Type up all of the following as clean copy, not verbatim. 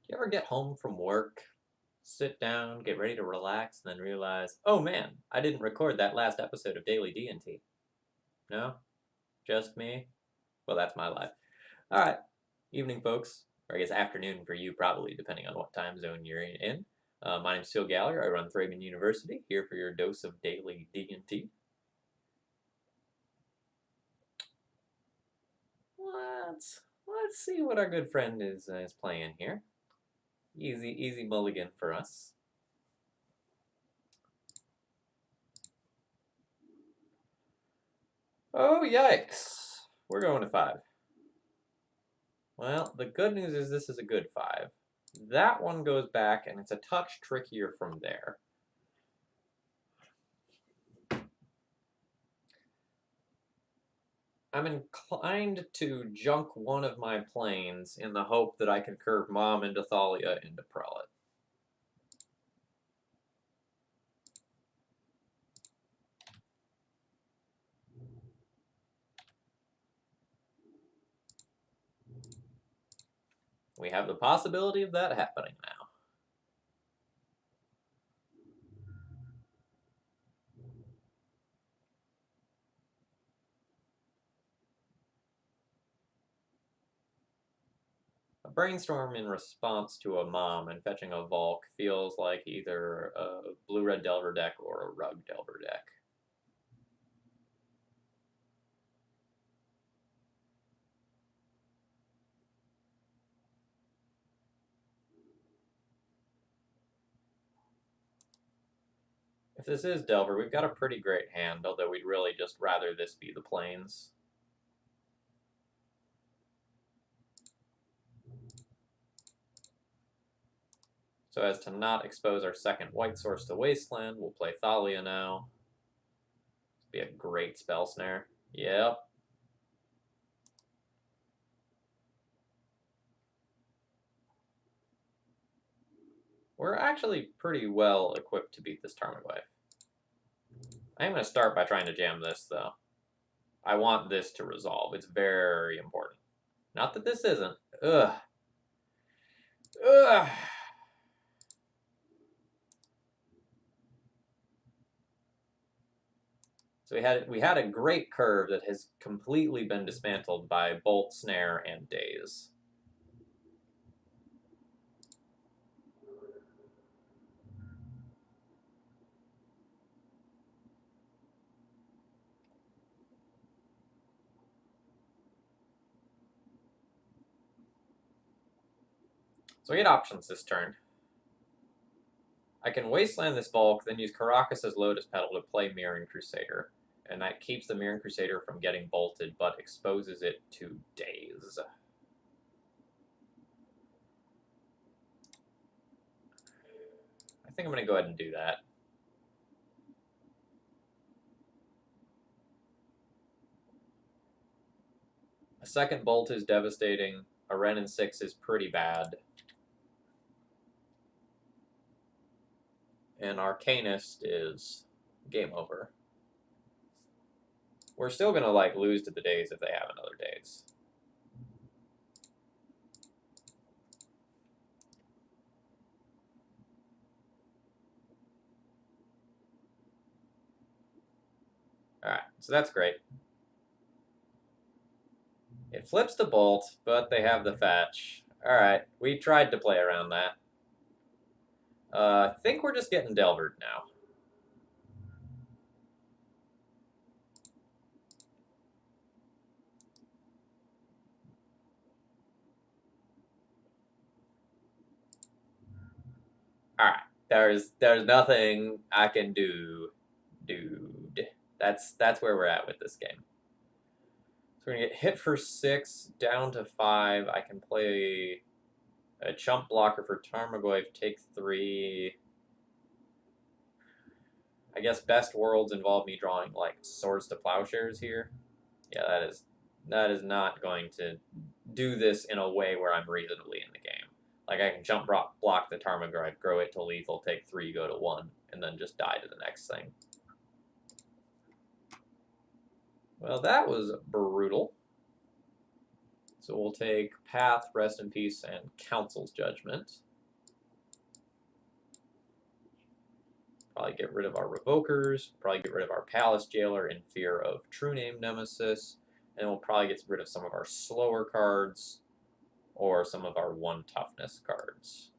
You ever get home from work, sit down, get ready to relax, and then realize, oh man, I didn't record that last episode of Daily D&T? No? Just me? Well, that's my life. All right, evening, folks, or I guess afternoon for you, probably, depending on what time zone you're in. My name's Phil Gallagher. I run ThrabenU University, here for your dose of Daily D&T. Let's see what our good friend is playing here. Easy mulligan for us. Oh, yikes. We're going to 5. Well, the good news is this is a good 5. That one goes back, and it's a touch trickier from there. I'm inclined to junk one of my planes in the hope that I can curve Mom into Thalia into Prelate. We have the possibility of that happening now. A brainstorm in response to a Mom and fetching a Volk feels like either a blue-red Delver deck or a Rug Delver deck. If this is Delver, we've got a pretty great hand, although we'd really just rather this be the plains. So as to not expose our second white source to Wasteland, we'll play Thalia now. Be a great spell snare. Yep. We're actually pretty well equipped to beat this Tarmogoyf. I am going to start by trying to jam this, though. I want this to resolve. It's very important. Not that this isn't. Ugh. Ugh. So we had a great curve that has completely been dismantled by Bolt, Snare, and Daze. So we had options this turn. I can Wasteland this Bulk, then use Caracas' Lotus Petal to play Mirran Crusader. And that keeps the Mirran Crusader from getting bolted, but exposes it to Daze. I think I'm going to go ahead and do that. A second Bolt is devastating. A Wrenn and 6 is pretty bad. And Arcanist is game over. We're still going to like lose to the Daze if they have another Daze. Alright, so that's great. It flips to Bolt, but they have the fetch. Alright, we tried to play around that. I think we're just getting Delvered now. Alright, there's nothing I can do, dude. That's where we're at with this game. So we're gonna get hit for 6, down to 5. I can play a chump blocker for Tarmogoyf, take 3. I guess best worlds involve me drawing like Swords to Plowshares here. Yeah, that is not going to do this in a way where I'm reasonably in the game. Like I can jump block the Tarmogoyf, grow it to lethal, take 3, go to 1, and then just die to the next thing. Well, that was brutal. So we'll take Path, Rest in Peace, and Council's Judgment. Probably get rid of our Revokers, probably get rid of our Palace Jailer in fear of True Name Nemesis, and we'll probably get rid of some of our slower cards or some of our 1 toughness cards.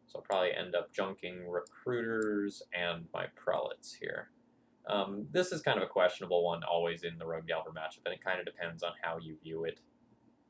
So I'll probably end up junking Recruiters and my Prelates here. This is kind of a questionable one always in the Rogue Delver matchup, and it kind of depends on how you view it.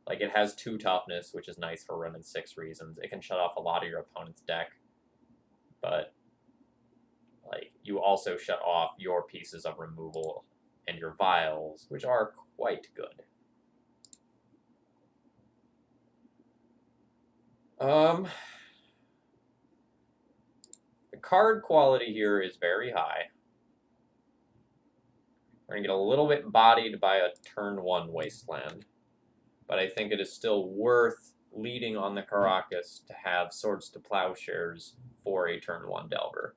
Like, it has 2 toughness, which is nice for running 6 reasons. It can shut off a lot of your opponent's deck, but like, you also shut off your pieces of removal and your vials, which are quite good. The card quality here is very high. We're going to get a little bit bodied by a turn 1 Wasteland, but I think it is still worth leading on the Caracas to have Swords to Plowshares for a turn 1 Delver.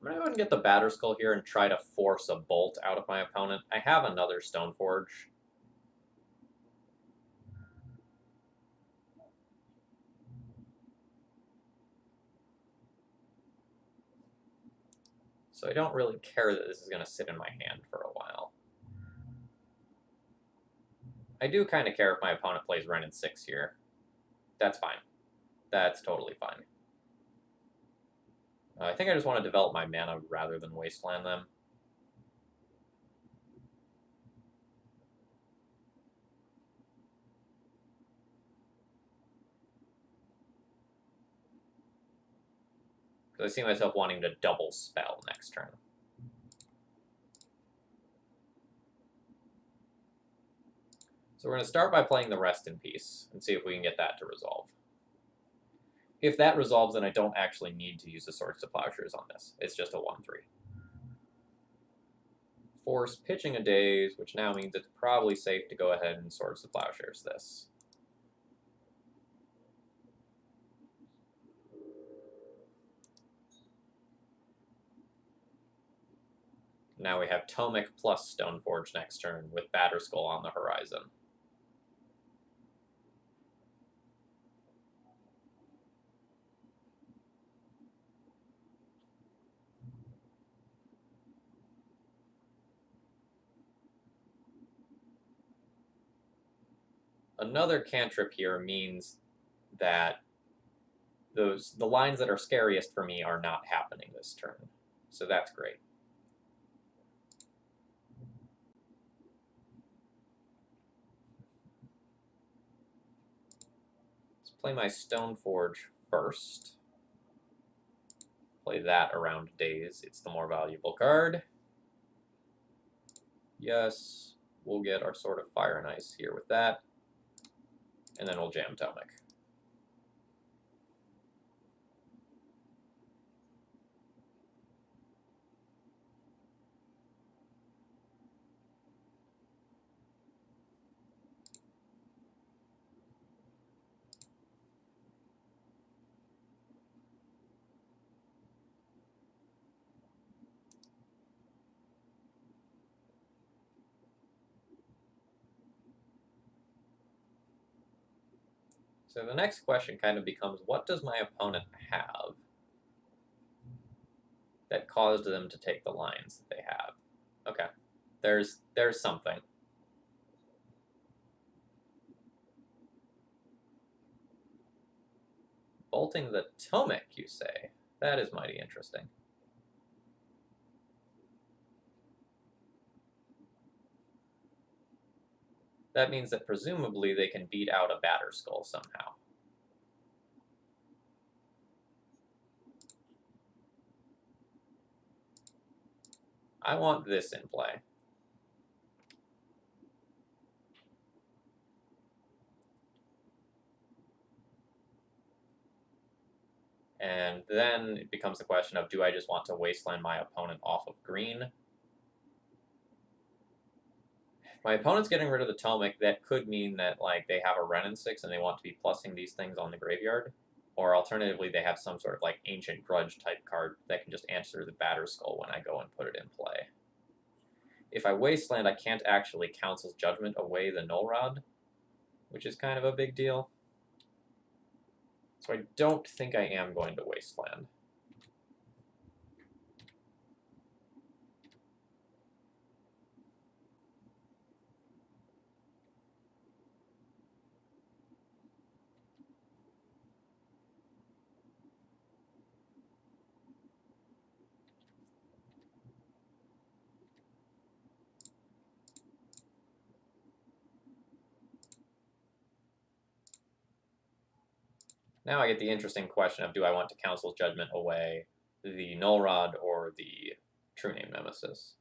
I'm going to go ahead and get the Batterskull here and try to force a bolt out of my opponent. I have another Stoneforge. So I don't really care that this is going to sit in my hand for a while. I do kind of care if my opponent plays Wrenn and 6 here. That's fine. That's totally fine. I think I just want to develop my mana rather than wasteland them. Because I see myself wanting to double spell next turn. So we're going to start by playing the Rest in Peace and see if we can get that to resolve. If that resolves, then I don't actually need to use the Swords to Plowshares on this. It's just a 1-3. Force pitching a Daze, which now means it's probably safe to go ahead and Swords to Plowshares this. Now we have Tomek plus Stoneforge next turn with Batterskull on the horizon. Another cantrip here means that the lines that are scariest for me are not happening this turn. So that's great. Let's play my Stoneforge first. Play that around Daze. It's the more valuable card. Yes, we'll get our Sword of Fire and Ice here with that. And then we'll jam Tomek. So the next question kind of becomes, what does my opponent have that caused them to take the lines that they have? Okay, there's something. Bolting the Tomek, you say? That is mighty interesting. That means that presumably they can beat out a Batterskull somehow. I want this in play. And then it becomes the question of, do I just want to wasteland my opponent off of green? My opponent's getting rid of the Tomic. That could mean that like they have a Wrenn and 6 and they want to be plussing these things on the graveyard. Or alternatively, they have some sort of like Ancient Grudge type card that can just answer the Batterskull when I go and put it in play. If I Wasteland, I can't actually Council's Judgment away the Null Rod, which is kind of a big deal. So I don't think I am going to Wasteland. Now I get the interesting question of, do I want to Council's Judgment away the Null Rod or the True Name Nemesis?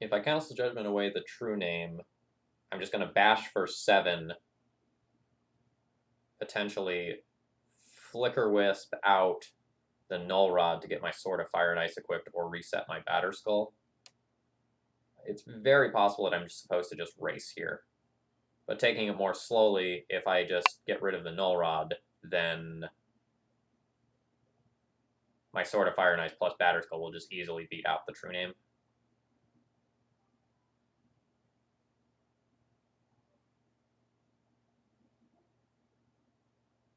If I Council's Judgment away the True Name, I'm just going to bash for 7, potentially Flicker Wisp out the Null Rod to get my Sword of Fire and Ice equipped or reset my Batterskull. It's very possible that I'm supposed to just race here. But taking it more slowly, if I just get rid of the Null Rod, then my Sword of Fire and Ice plus Batterskull will just easily beat out the True Name.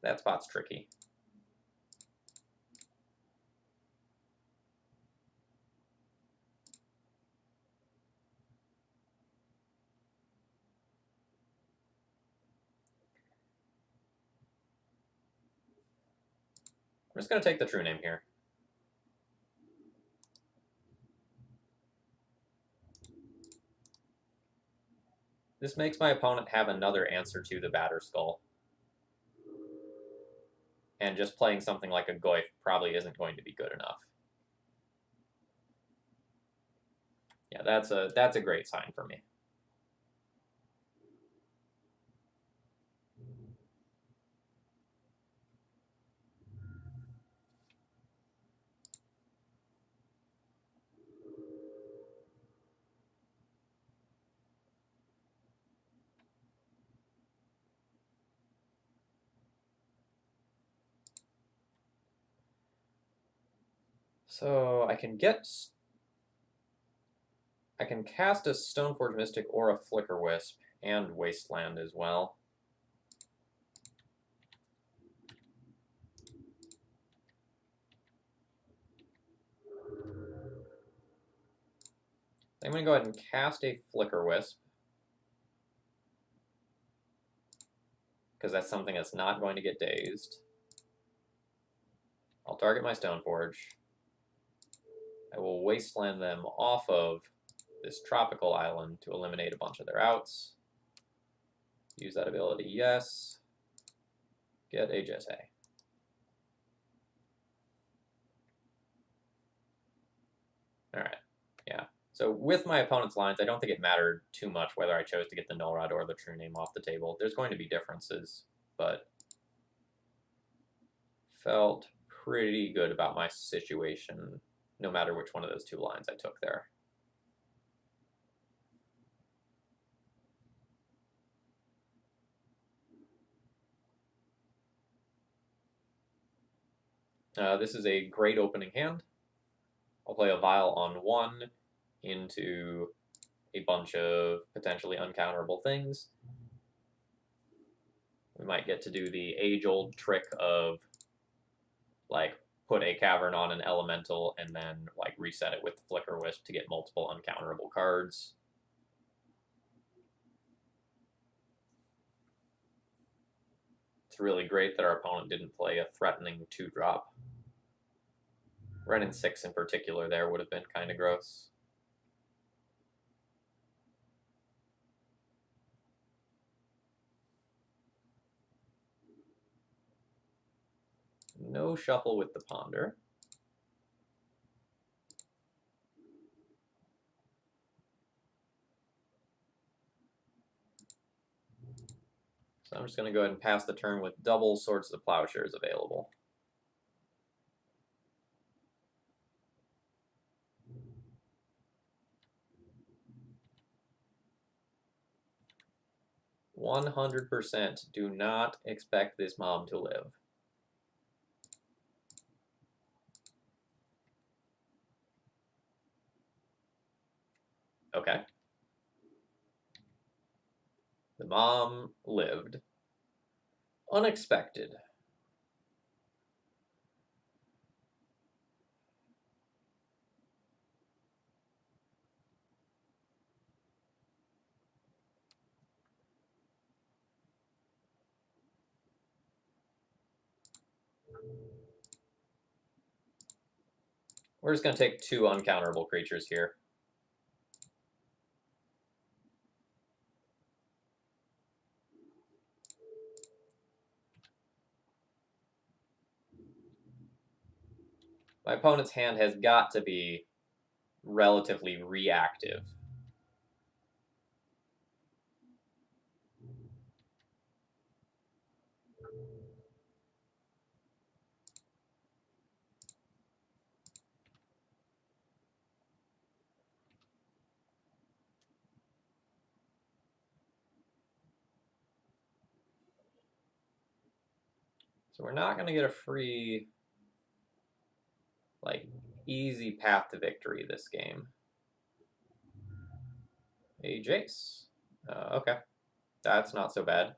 That spot's tricky. I'm just going to take the True Name here. This makes my opponent have another answer to the Batterskull. And just playing something like a Goyf probably isn't going to be good enough. Yeah, that's a great sign for me. So I can cast a Stoneforge Mystic or a Flicker Wisp and Wasteland as well. I'm going to go ahead and cast a Flicker Wisp, because that's something that's not going to get dazed. I'll target my Stoneforge. I will Wasteland them off of this Tropical Island to eliminate a bunch of their outs. Use that ability, yes. Get HSA. Alright, yeah. So with my opponent's lines, I don't think it mattered too much whether I chose to get the Null Rod or the True Name off the table. There's going to be differences, but felt pretty good about my situation, no matter which one of those two lines I took there. This is a great opening hand. I'll play a Vial on 1 into a bunch of potentially uncounterable things. We might get to do the age-old trick of, like, put a Cavern on an Elemental and then, like, reset it with the Flicker Wisp to get multiple uncounterable cards. It's really great that our opponent didn't play a threatening 2-drop. Wrenn and 6 in particular there would have been kind of gross. No shuffle with the Ponder. So I'm just going to go ahead and pass the turn with double Swords of Plowshares available. %100% do not expect this mom to live. Okay. The mom lived. Unexpected. We're just going to take 2 uncounterable creatures here. My opponent's hand has got to be relatively reactive. So we're not going to get a free, like, easy path to victory this game. A Jace. Okay. That's not so bad.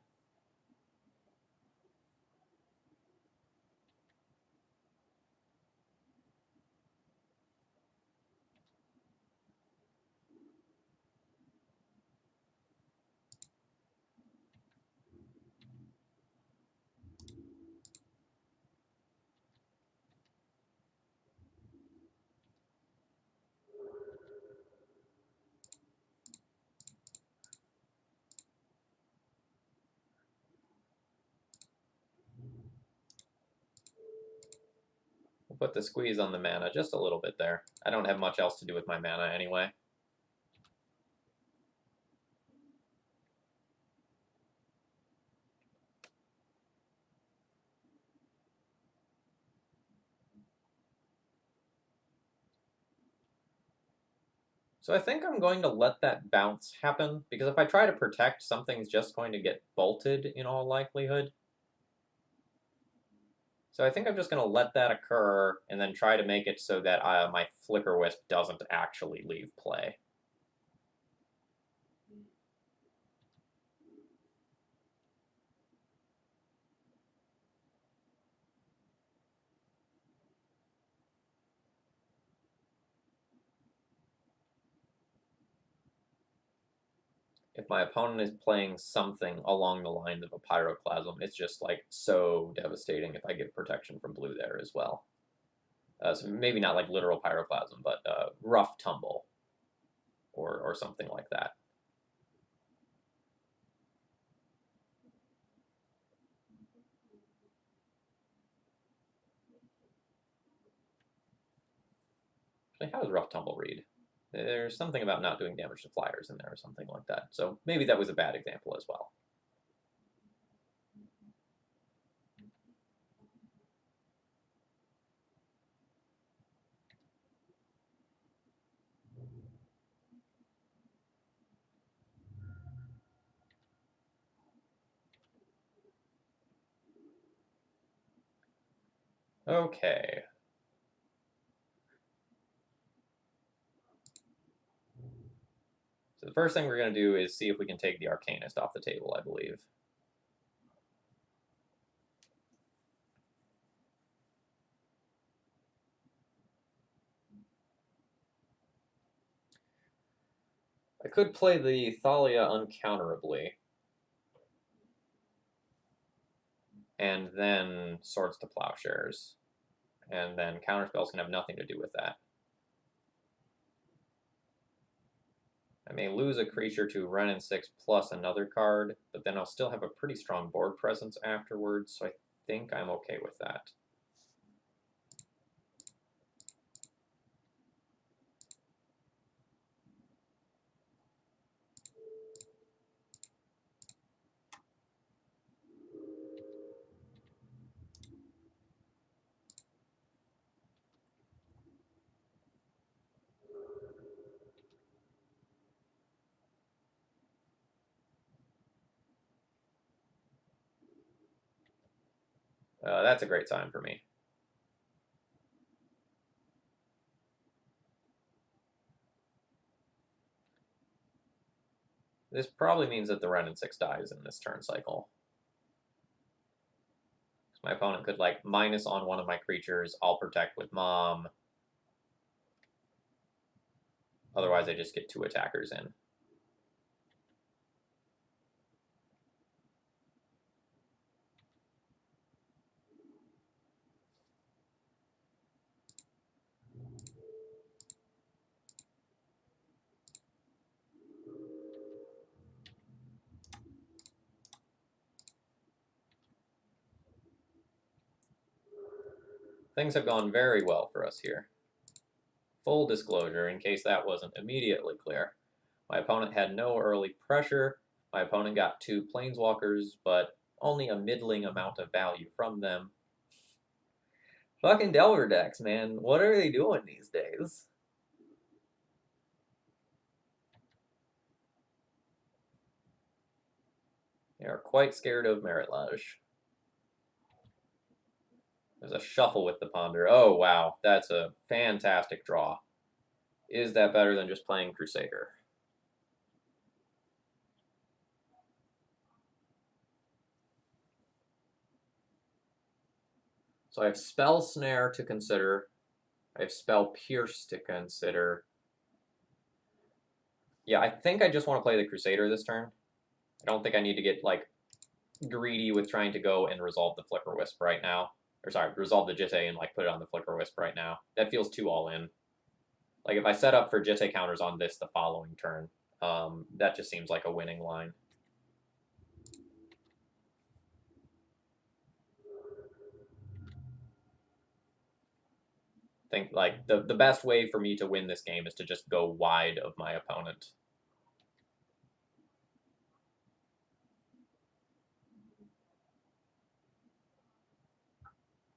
We'll put the squeeze on the mana just a little bit there. I don't have much else to do with my mana anyway. So I think I'm going to let that bounce happen, because if I try to protect, something's just going to get bolted in all likelihood. So I think I'm just going to let that occur, and then try to make it so that my Flicker Wisp doesn't actually leave play. If my opponent is playing something along the lines of a Pyroclasm, it's just like so devastating if I give protection from blue there as well. So maybe not like literal Pyroclasm, but Rough Tumble or something like that. Actually, how does Rough Tumble read? There's something about not doing damage to flyers in there or something like that. So maybe that was a bad example as well. Okay. So the first thing we're going to do is see if we can take the Arcanist off the table, I believe. I could play the Thalia uncounterably, and then Swords to Plowshares. And then counterspells can have nothing to do with that. I may lose a creature to Wrenn and 6 plus another card, but then I'll still have a pretty strong board presence afterwards, so I think I'm okay with that. That's a great sign for me. This probably means that the Wrenn and 6 dies in this turn cycle. My opponent could, like, minus on one of my creatures. I'll protect with Mom. Otherwise, I just get 2 attackers in. Things have gone very well for us here. Full disclosure, in case that wasn't immediately clear. My opponent had no early pressure. My opponent got 2 planeswalkers, but only a middling amount of value from them. Fucking Delver decks, man. What are they doing these days? They are quite scared of Meritlage. There's a shuffle with the Ponder. Oh, wow. That's a fantastic draw. Is that better than just playing Crusader? So I have Spell Snare to consider. I have Spell Pierce to consider. Yeah, I think I just want to play the Crusader this turn. I don't think I need to get, like, greedy with trying to go and resolve the Flicker Wisp right now. Or sorry, resolve the Jitte and, like, put it on the Flicker Wisp right now. That feels too all in. Like, if I set up for Jitte counters on this the following turn, that just seems like a winning line. I think, like, the best way for me to win this game is to just go wide of my opponent.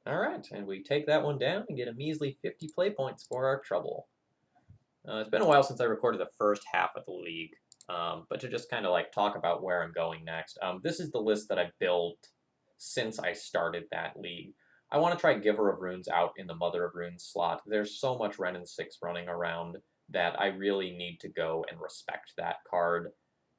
All right, and we take that one down and get a measly 50 play points for our trouble. It's been a while since I recorded the first half of the league, but to just kind of, like, talk about where I'm going next. This is the list that I've built since I started that league. I want to try Giver of Runes out in the Mother of Runes slot. There's so much Wrenn and 6 running around that I really need to go and respect that card.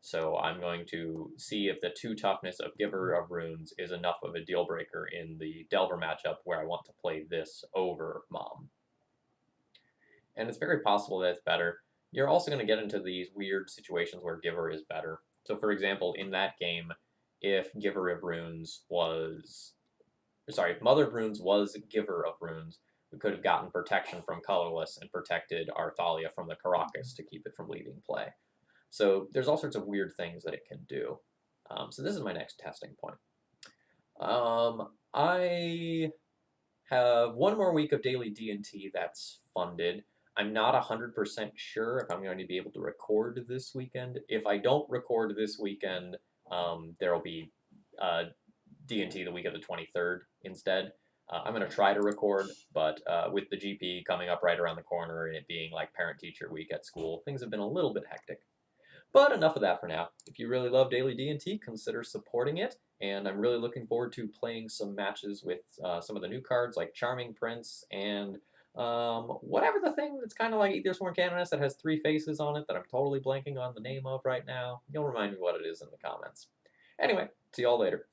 So I'm going to see if the 2 toughness of Giver of Runes is enough of a deal breaker in the Delver matchup where I want to play this over Mom. And it's very possible that it's better. You're also going to get into these weird situations where Giver is better. So, for example, in that game, if Giver of Runes was... Sorry, if Mother of Runes was Giver of Runes, we could have gotten protection from Colorless and protected our Thalia from the Caracas to keep it from leaving play. So there's all sorts of weird things that it can do. So this is my next testing point. I have one more week of daily D&T that's funded. I'm not 100% sure if I'm going to be able to record this weekend. If I don't record this weekend, there will be D&T the week of the 23rd instead. I'm going to try to record, but with the GP coming up right around the corner and it being like parent-teacher week at school, things have been a little bit hectic. But enough of that for now. If you really love Daily D&T, consider supporting it. And I'm really looking forward to playing some matches with some of the new cards like Charming Prince and whatever the thing that's kind of like Aethersworn Canoness that has 3 faces on it that I'm totally blanking on the name of right now. You'll remind me what it is in the comments. Anyway, see y'all later.